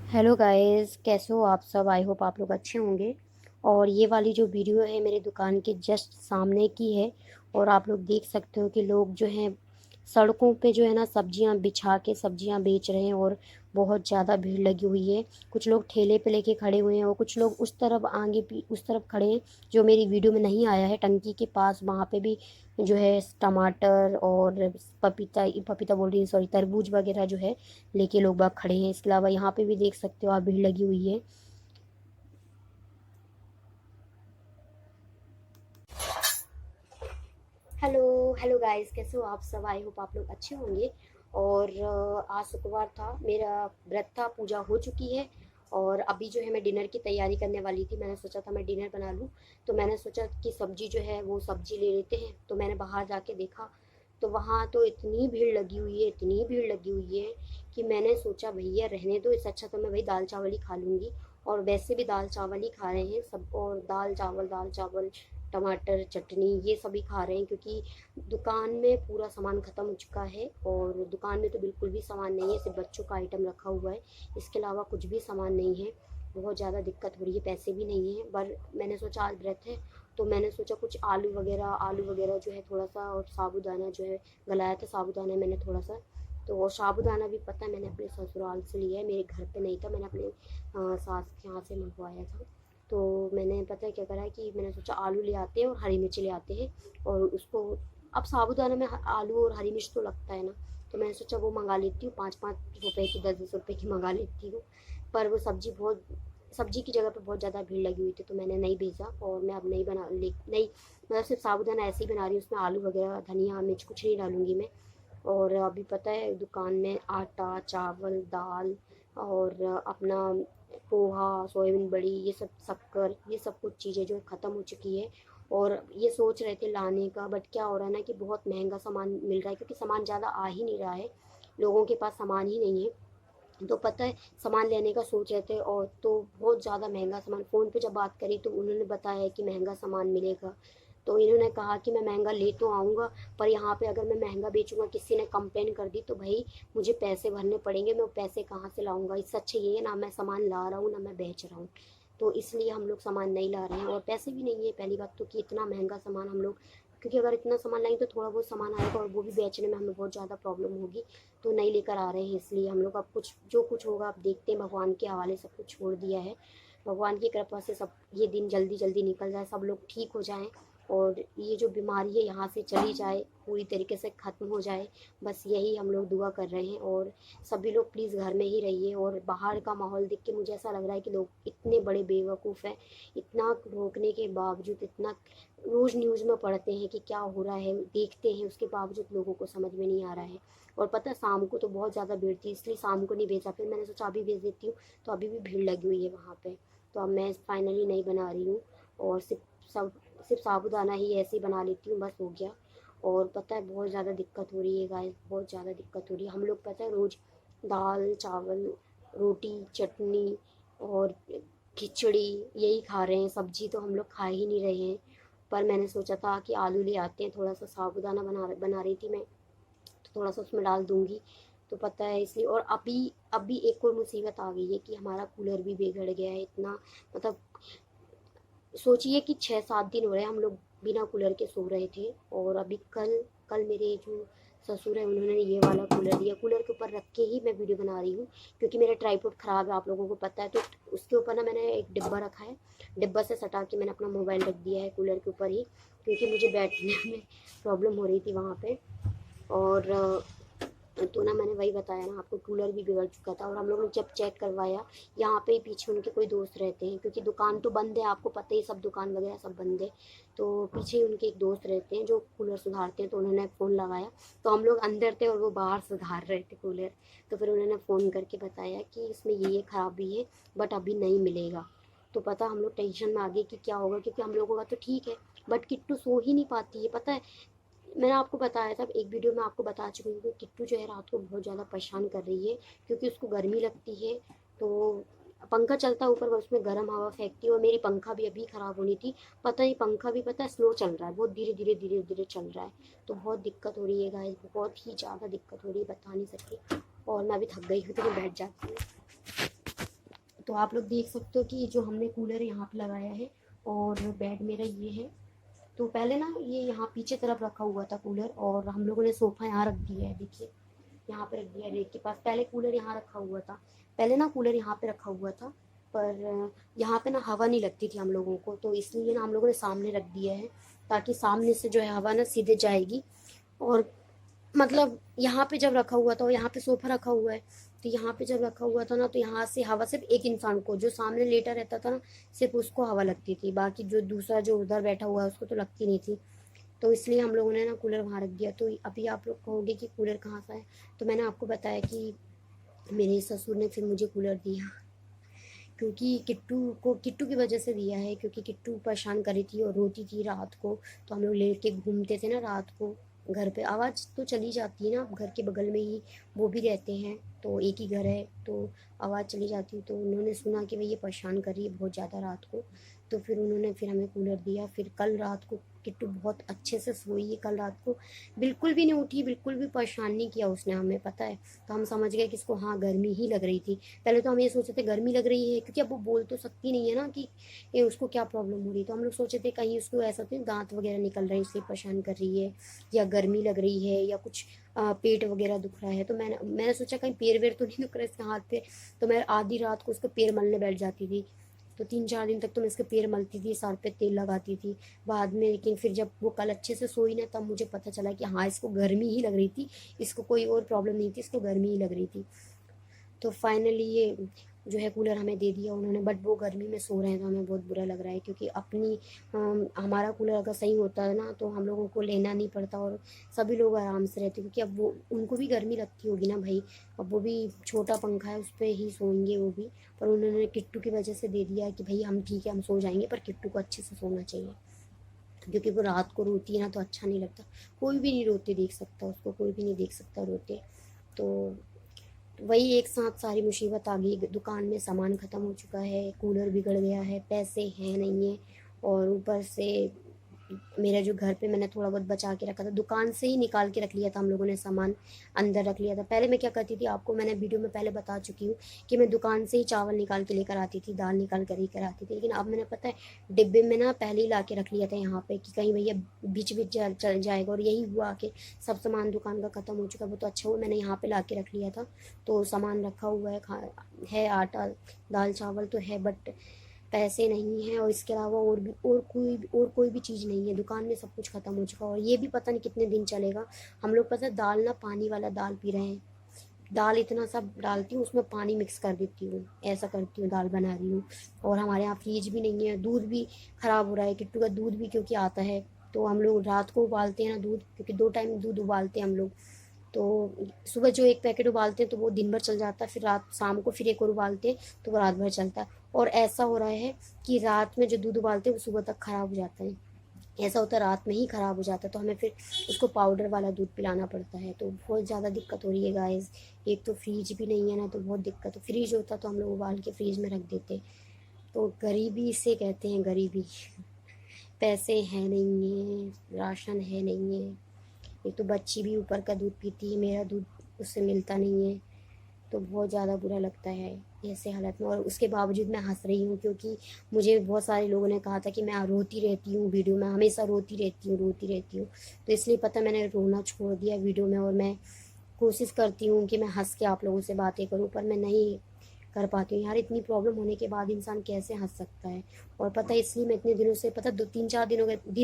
Hello guys, कैसे हो आप सब। आई होप आप लोग अच्छे होंगे। और ये वाली जो वीडियो है मेरे दुकान के जस्ट सामने की है। और आप लोग देख सकते हो कि लोग जो हैं सड़कों पे जो है ना सब्जियां बिछा के सब्जियां बेच रहे हैं। और बहुत ज़्यादा भीड़ लगी हुई है। कुछ लोग ठेले पे लेके खड़े हुए हैं और कुछ लोग उस तरफ आगे भी उस तरफ खड़े हैं जो मेरी वीडियो में नहीं आया है। टंकी के पास वहाँ पे भी जो है टमाटर और पपीता पपीता बोल रही हूँ, सॉरी, तरबूज वगैरह जो है लेके लोग बाग खड़े हैं। इसके अलावा यहाँ पे भी देख सकते हो आप, भीड़ लगी हुई है। हेलो हेलो गाइस, कैसे हो आप सब। आई होप आप लोग अच्छे होंगे। और आज शुक्रवार था, मेरा व्रत था, पूजा हो चुकी है। और अभी जो है मैं डिनर की तैयारी करने वाली थी। मैंने सोचा था मैं डिनर बना लूँ। तो मैंने सोचा कि सब्जी जो है वो सब्जी ले लेते हैं। तो मैंने बाहर जाके देखा तो वहाँ तो इतनी भीड़ लगी हुई है, इतनी भीड़ लगी हुई है कि मैंने सोचा भैया रहने दो, इससे अच्छा तो मैं वही दाल चावल ही खा लूँगी। और वैसे भी दाल चावल ही खा रहे हैं सब। और दाल चावल टमाटर चटनी ये सभी खा रहे हैं क्योंकि दुकान में पूरा सामान ख़त्म हो चुका है। और दुकान में तो बिल्कुल भी सामान नहीं है, सिर्फ बच्चों का आइटम रखा हुआ है। इसके अलावा कुछ भी सामान नहीं है। बहुत ज़्यादा दिक्कत हो रही है, पैसे भी नहीं है। पर मैंने सोचा आज व्रत है तो मैंने सोचा कुछ आलू वगैरह जो है थोड़ा सा, और साबूदाना जो है गलाया था साबूदाना मैंने थोड़ा सा। तो वो साबूदाना भी पता है मैंने अपने ससुराल से लिया है, मेरे घर पे नहीं था, मैंने अपने सास के यहाँ से मंगवाया था। तो मैंने पता है क्या करा है कि मैंने सोचा आलू ले आते हैं और हरी मिर्च ले आते हैं। और उसको अब साबूदाना में आलू और हरी मिर्च तो लगता है ना। तो मैंने सोचा वो मंगा लेती हूँ, 5-5 रुपए की 10-10 रुपए की मंगा लेती हूँ। पर वो सब्जी की जगह पे बहुत ज़्यादा भीड़ लगी हुई थी तो मैंने नहीं भेजा। और मैं अब नहीं बना ले नहीं, मतलब सिर्फ साबूदाना ऐसे ही बना रही हूँ, उसमें आलू वगैरह धनिया मिर्च कुछ नहीं डालूंगी मैं। और अभी पता है दुकान में आटा चावल दाल और अपना पोहा सोयाबीन बड़ी ये सब शक्कर ये सब कुछ चीज़ें जो ख़त्म हो चुकी है। और ये सोच रहे थे लाने का, बट क्या हो रहा है ना कि बहुत महंगा सामान मिल रहा है क्योंकि सामान ज़्यादा आ ही नहीं रहा है। लोगों के पास सामान ही नहीं है। तो पता है सामान लेने का सोच रहे थे और तो बहुत ज़्यादा महंगा सामान, फ़ोन पे जब बात करी तो उन्होंने बताया कि महंगा सामान मिलेगा। तो इन्होंने कहा कि मैं महंगा ले तो आऊँगा, पर यहाँ पे अगर मैं महंगा बेचूंगा किसी ने कंप्लेन कर दी तो भाई मुझे पैसे भरने पड़ेंगे, मैं वो पैसे कहाँ से लाऊंगा। इससे अच्छा ये है ना मैं सामान ला रहा हूँ ना मैं बेच रहा हूँ। तो इसलिए हम लोग सामान नहीं ला रहे हैं और पैसे भी नहीं है पहली बात तो, कि इतना महंगा सामान हम लोग, क्योंकि अगर इतना सामान लाएंगे तो थोड़ा बहुत सामान आएगा और वो भी बेचने में हमें बहुत ज़्यादा प्रॉब्लम होगी। तो नहीं लेकर आ रहे हैं। इसलिए हम लोग अब कुछ जो कुछ होगा अब देखते हैं, भगवान के हवाले सब कुछ छोड़ दिया है। भगवान की कृपा से सब ये दिन जल्दी जल्दी निकल जाए, सब लोग ठीक हो जाएं और ये जो बीमारी है यहाँ से चली जाए, पूरी तरीके से ख़त्म हो जाए। बस यही हम लोग दुआ कर रहे हैं। और सभी लोग प्लीज़ घर में ही रहिए। और बाहर का माहौल देख के मुझे ऐसा लग रहा है कि लोग इतने बड़े बेवकूफ़ हैं, इतना रोकने के बावजूद, इतना रोज़ न्यूज़ में पढ़ते हैं कि क्या हो रहा है, देखते हैं, उसके बावजूद लोगों को समझ में नहीं आ रहा है। और पता है शाम को तो बहुत ज़्यादा भीड़ थी इसलिए शाम को नहीं भेजा, फिर मैंने सोचा अभी भेज देती हूँ। तो अभी भी भीड़ लगी हुई है वहाँ पे। तो अब मैं फाइनली नहीं बना रही हूँ और सिर्फ साबूदाना ही ऐसे ही बना लेती हूँ, बस हो गया। और पता है बहुत ज़्यादा दिक्कत हो रही है गाइस, बहुत ज़्यादा दिक्कत हो रही है। हम लोग पता है रोज़ दाल चावल रोटी चटनी और खिचड़ी यही खा रहे हैं, सब्जी तो हम लोग खा ही नहीं रहे हैं। पर मैंने सोचा था कि आलू ले आते हैं, थोड़ा सा साबूदाना बना रही थी मैं, तो थोड़ा सा उसमें डाल दूंगी। तो पता है इसलिए। और अभी अभी एक और मुसीबत आ गई है कि हमारा कूलर भी बिगड़ गया है इतना, मतलब सोचिए कि 6-7 दिन हो रहे हैं हम लोग बिना कूलर के सो रहे थे। और अभी कल कल मेरे जो ससुर है उन्होंने ये वाला कूलर दिया, कूलर के ऊपर रख के ही मैं वीडियो बना रही हूँ क्योंकि मेरा ट्राईपोड ख़राब है आप लोगों को पता है। तो उसके ऊपर ना मैंने एक डिब्बा रखा है, डिब्बा से सटा के मैंने अपना मोबाइल रख दिया है कूलर के ऊपर ही, क्योंकि मुझे बैठने में प्रॉब्लम हो रही थी वहाँ पे। और तो ना मैंने वही बताया ना आपको, कूलर भी बिगड़ चुका था। और हम लोगों ने जब चेक करवाया, यहाँ पे ही पीछे उनके कोई दोस्त रहते हैं क्योंकि दुकान तो बंद है, आपको पता ही सब दुकान वगैरह सब बंद है। तो पीछे ही उनके एक दोस्त रहते हैं जो कूलर सुधारते हैं, तो उन्होंने फ़ोन लगाया। तो हम लोग अंदर थे और वो बाहर सुधार रहे थे कूलर। तो फिर उन्होंने फ़ोन करके बताया कि इसमें ये खराबी है, बट अभी नहीं मिलेगा। तो पता हम लोग टेंशन में आ गए कि क्या होगा, क्योंकि हम लोगों का तो ठीक है बट किट्टू सो ही नहीं पाती है। पता है मैंने आपको बताया था एक वीडियो में, आपको बता चुकी हूँ कि किट्टू जो है रात को बहुत ज़्यादा परेशान कर रही है क्योंकि उसको गर्मी लगती है। तो पंखा चलता है ऊपर, उसमें गर्म हवा फेंकती है। और मेरी पंखा भी अभी ख़राब होनी थी, पता नहीं पंखा भी पता है स्लो चल रहा है, बहुत धीरे धीरे चल रहा है। तो बहुत दिक्कत हो रही है गाइस, बहुत ही ज़्यादा दिक्कत हो रही है, बता नहीं सकती। और मैं अभी थक गई हूँ तो मैं बैठ जाती हूँ। तो आप लोग देख सकते हो कि जो हमने कूलर यहाँ पे लगाया है और बेड मेरा ये है। तो पहले ना ये यहाँ पीछे तरफ रखा हुआ था कूलर, और हम लोगों ने सोफ़ा यहाँ रख दिया है, देखिए यहाँ पे रख दिया है रेक के पास। पहले कूलर यहाँ रखा हुआ था, पहले ना कूलर यहाँ पे रखा हुआ था, पर यहाँ पे ना हवा नहीं लगती थी हम लोगों को, तो इसलिए ना हम लोगों ने सामने रख दिया है, ताकि सामने से जो है हवा ना सीधे जाएगी। और मतलब यहाँ पे जब रखा हुआ था, और यहाँ पे सोफा रखा हुआ है, तो यहाँ पे जब रखा हुआ था ना, तो यहाँ से हवा सिर्फ एक इंसान को, जो सामने लेटा रहता था ना, सिर्फ उसको हवा लगती थी, बाकी जो दूसरा जो उधर बैठा हुआ है उसको तो लगती नहीं थी। तो इसलिए हम लोगों ने ना कूलर वहाँ रख दिया। तो अभी आप लोग कहोगे कि कूलर कहाँ से है, तो मैंने आपको बताया कि मेरे ससुर ने फिर मुझे कूलर दिया, क्योंकि किट्टू की वजह से दिया है, क्योंकि किट्टू परेशान कर रही थी और रोती थी रात को। तो हम लोग लेके घूमते थे ना रात को घर पे, आवाज़ तो चली जाती है ना, घर के बगल में ही वो भी रहते हैं, तो एक ही घर है, तो आवाज़ चली जाती है। तो उन्होंने सुना कि भाई ये परेशान कर रही है बहुत ज़्यादा रात को, तो फिर हमें कूलर दिया। फिर कल रात को किट्टू बहुत अच्छे से सोई है, कल रात को बिल्कुल भी नहीं उठी, बिल्कुल भी परेशान नहीं किया उसने हमें, पता है। तो हम समझ गए कि इसको हाँ गर्मी ही लग रही थी। पहले तो हम ये सोचे थे गर्मी लग रही है, क्योंकि अब वो बोल तो सकती नहीं है ना कि ये उसको क्या प्रॉब्लम हो रही है। तो हम लोग सोचे थे कहीं उसको ऐसा तो नहीं दांत वगैरह निकल रहे हैं इसलिए परेशान कर रही है, या गर्मी लग रही है, या कुछ पेट वगैरह दुख रहा है। तो मैंने सोचा कहीं पैर वेर तो नहीं दुख रहा है इसके हाथ पे। तो मैं आधी रात को उसके पैर मलने बैठ जाती थी, तो 3-4 दिन तक तो मैं इसके पैर मलती थी, सर पे तेल लगाती थी बाद में। लेकिन फिर जब वो कल अच्छे से सोई ना, तब मुझे पता चला कि हाँ इसको गर्मी ही लग रही थी, इसको कोई और प्रॉब्लम नहीं थी, इसको गर्मी ही लग रही थी। तो फाइनली ये जो है कूलर हमें दे दिया उन्होंने, बट वो गर्मी में सो रहे हैं तो हमें बहुत बुरा लग रहा है, क्योंकि हमारा कूलर अगर सही होता है ना तो हम लोगों को लेना नहीं पड़ता और सभी लोग आराम से रहते, क्योंकि अब वो उनको भी गर्मी लगती होगी ना भाई। अब वो भी छोटा पंखा है उस पर ही सोएंगे वो भी, पर उन्होंने किट्टू की वजह से दे दिया कि भाई हम ठीक है हम सो जाएंगे, पर किट्टू को अच्छे से सोना चाहिए, क्योंकि वो रात को रोती है ना तो अच्छा नहीं लगता। कोई भी नहीं रोते देख सकता उसको, कोई भी नहीं देख सकता रोते। तो वही एक साथ सारी मुसीबत आ गई, दुकान में सामान ख़त्म हो चुका है, कूलर बिगड़ गया है, पैसे हैं नहीं है, और ऊपर से मेरा जो घर पे मैंने थोड़ा बहुत बचा के रखा था, दुकान से ही निकाल के रख लिया था हम लोगों ने, सामान अंदर रख लिया था। पहले मैं क्या करती थी आपको मैंने वीडियो में पहले बता चुकी हूँ कि मैं दुकान से ही चावल निकाल के लेकर आती थी, दाल निकाल कर ही कर आती थी। लेकिन अब मैंने पता है डिब्बे में ना पहले ही ला के रख लिया था यहाँ पे, कि कहीं भैया बीच बीच चल जाएगा, और यही हुआ कि सब सामान दुकान का ख़त्म हो चुका। वो तो अच्छा हुआ मैंने यहाँ पे ला के रख लिया था, तो सामान रखा हुआ है, है आटा दाल चावल तो है, बट पैसे नहीं हैं, और इसके अलावा और कोई भी चीज़ नहीं है, दुकान में सब कुछ ख़त्म हो चुका है। और ये भी पता नहीं कितने दिन चलेगा। हम लोग पता है दाल ना पानी वाला दाल पी रहे हैं, दाल इतना सब डालती हूँ उसमें पानी मिक्स कर देती हूँ, ऐसा करती हूँ दाल बना रही हूँ। और हमारे यहाँ फ्रिज भी नहीं है, दूध भी ख़राब हो रहा है, किट्टू का दूध भी क्योंकि आता है, तो हम लोग रात को उबालते हैं ना दूध, क्योंकि 2 टाइम दूध उबालते हैं हम लोग। तो सुबह जो एक पैकेट उबालते हैं तो वो दिन भर चल जाता है, फिर रात शाम को फिर एक और उबालते हैं तो वो रात भर चलता है। और ऐसा हो रहा है कि रात में जो दूध उबालते हैं वो सुबह तक ख़राब हो जाता है, ऐसा होता है रात में ही ख़राब हो जाता है, तो हमें फिर उसको पाउडर वाला दूध पिलाना पड़ता है। तो बहुत ज़्यादा दिक्कत हो रही है गाइस। एक तो फ्रिज भी नहीं है ना, तो बहुत दिक्कत है। फ्रिज होता तो हम लोग उबाल के फ्रिज में रख देते। तो गरीबी इसे कहते हैं, गरीबी। पैसे हैं नहीं है, राशन है नहीं है, एक तो बच्ची भी ऊपर का दूध पीती है, मेरा दूध उससे मिलता नहीं है, तो बहुत ज़्यादा बुरा लगता है ऐसे हालत में। और उसके बावजूद मैं हंस रही हूँ, क्योंकि मुझे बहुत सारे लोगों ने कहा था कि मैं रोती रहती हूँ वीडियो में, हमेशा रोती रहती हूँ रोती रहती हूँ। तो इसलिए पता मैंने रोना छोड़ दिया वीडियो में, और मैं कोशिश करती हूँ कि मैं हंस के आप लोगों से बातें करूँ, पर मैं नहीं कर पाती हूँ यार। इतनी प्रॉब्लम होने के बाद इंसान कैसे हंस सकता है। और पता है इसलिए मैं इतने दिनों से, पता 2-3-4 दिन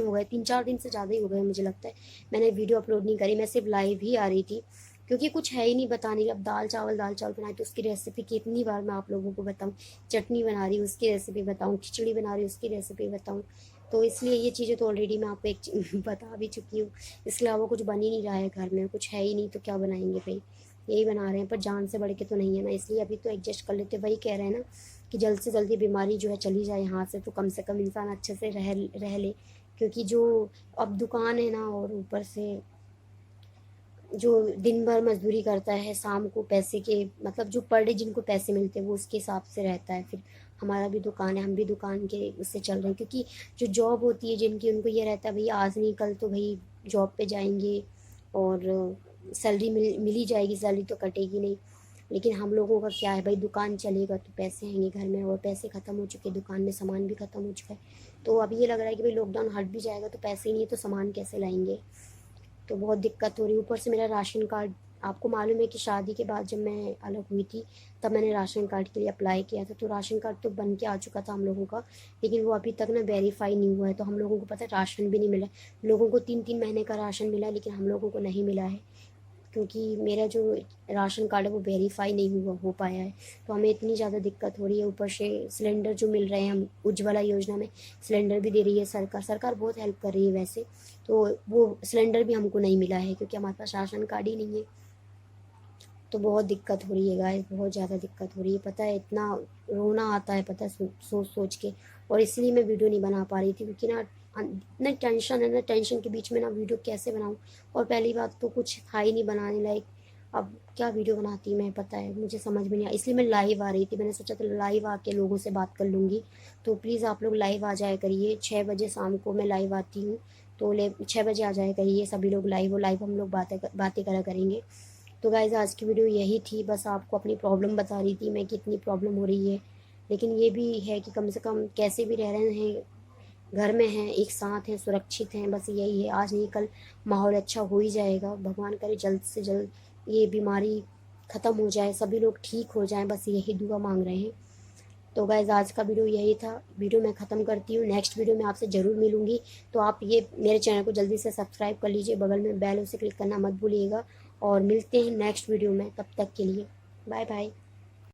हो गए 3-4 दिन से ज़्यादा ही हो गए मुझे लगता है, मैंने वीडियो अपलोड नहीं करी। मैं सिर्फ लाइव ही आ रही थी, क्योंकि कुछ है ही नहीं बताने की। अब दाल चावल बनाई तो उसकी रेसिपी कितनी बार मैं आप लोगों को बताऊँ, चटनी बना रही हूँ उसकी रेसिपी बताऊँ, खिचड़ी बना रही हूँ उसकी रेसिपी बताऊँ। तो इसलिए ये चीज़ें तो ऑलरेडी मैं आपको बता भी चुकी हूँ। इसके अलावा कुछ बन ही नहीं रहा है घर में, कुछ है ही नहीं तो क्या बनाएंगे भाई, यही बना रहे हैं, पर जान से बढ़ के तो नहीं है ना, इसलिए अभी तो एडजस्ट कर लेते। वही कह रहे हैं ना कि जल्द से जल्दी बीमारी जो है चली जाए यहाँ से, तो कम से कम इंसान अच्छे से रह ले। क्योंकि जो अब दुकान है ना, और ऊपर से जो दिन भर मजदूरी करता है, शाम को पैसे के मतलब जो पर डे जिनको पैसे मिलते हैं वो उसके हिसाब से रहता है। फिर हमारा भी दुकान है, हम भी दुकान के उससे चल रहे हैं, क्योंकि जो जॉब होती है जिनकी, उनको ये रहता है भाई आज नहीं कल तो भाई जॉब पे जाएंगे, और सैलरी मिल ही जाएगी, सैलरी तो कटेगी नहीं। लेकिन हम लोगों का क्या है भाई, दुकान चलेगा तो पैसे आएंगे घर में, और पैसे ख़त्म हो चुके हैं दुकान में, सामान भी ख़त्म हो चुका है। तो अब ये लग रहा है कि भाई लॉकडाउन हट भी जाएगा तो पैसे ही नहीं है तो सामान कैसे लाएंगे। तो बहुत दिक्कत हो रही है। ऊपर से मेरा राशन कार्ड, आपको मालूम है कि शादी के बाद जब मैं अलग हुई थी तब मैंने राशन कार्ड के लिए अप्लाई किया था, तो राशन कार्ड तो बन के आ चुका था हम लोगों का, लेकिन वो अभी तक ना वेरीफाई नहीं हुआ है। तो हम लोगों को पता है राशन भी नहीं मिला। लोगों को 3-3 महीने का राशन मिला, लेकिन हम लोगों को नहीं मिला है, क्योंकि मेरा जो राशन कार्ड है वो वेरीफाई नहीं हुआ हो पाया है। तो हमें इतनी ज़्यादा दिक्कत हो रही है। ऊपर से सिलेंडर जो मिल रहे हैं, हम उज्ज्वला योजना में सिलेंडर भी दे रही है सरकार, सरकार बहुत हेल्प कर रही है वैसे, तो वो सिलेंडर भी हमको नहीं मिला है क्योंकि हमारे पास राशन कार्ड ही नहीं है। तो बहुत दिक्कत हो रही है गाइस, बहुत ज़्यादा दिक्कत हो रही है। पता है इतना रोना आता है, पता है सोच सोच के। और इसलिए मैं वीडियो नहीं बना पा रही थी, क्योंकि ना इतना टेंशन है ना, टेंशन के बीच में ना वीडियो कैसे बनाऊँ। और पहली बात तो कुछ था ही नहीं बनाने लायक, अब क्या वीडियो बनाती मैं, पता है मुझे समझ में नहीं आया। इसलिए मैं लाइव आ रही थी, मैंने सोचा था लाइव आके लोगों से बात कर लूँगी। तो प्लीज़ आप लोग लाइव आ जाया करिए, 6 बजे शाम को मैं लाइव आती हूँ। तो 6 बजे आ जाया करिए सभी लोग लाइव, और लाइव हम लोग बातें करा करेंगे। तो गाइज़ आज की वीडियो यही थी, बस आपको अपनी प्रॉब्लम बता रही थी मैं कि इतनी प्रॉब्लम हो रही है। लेकिन ये भी है कि कम से कम कैसे भी रह रहे हैं, घर में हैं, एक साथ हैं, सुरक्षित हैं, बस यही है। आज नहीं कल माहौल अच्छा हो ही जाएगा, भगवान करे जल्द से जल्द ये बीमारी ख़त्म हो जाए, सभी लोग ठीक हो जाएं, बस यही दुआ मांग रहे हैं। तो गाइज़ आज का वीडियो यही था, वीडियो मैं ख़त्म करती हूँ। नेक्स्ट वीडियो में आपसे ज़रूर मिलूँगी। तो आप ये मेरे चैनल को जल्दी से सब्सक्राइब कर लीजिए, बगल में बेल उसे क्लिक करना मत भूलिएगा। और मिलते हैं नेक्स्ट वीडियो में, तब तक के लिए बाय बाय।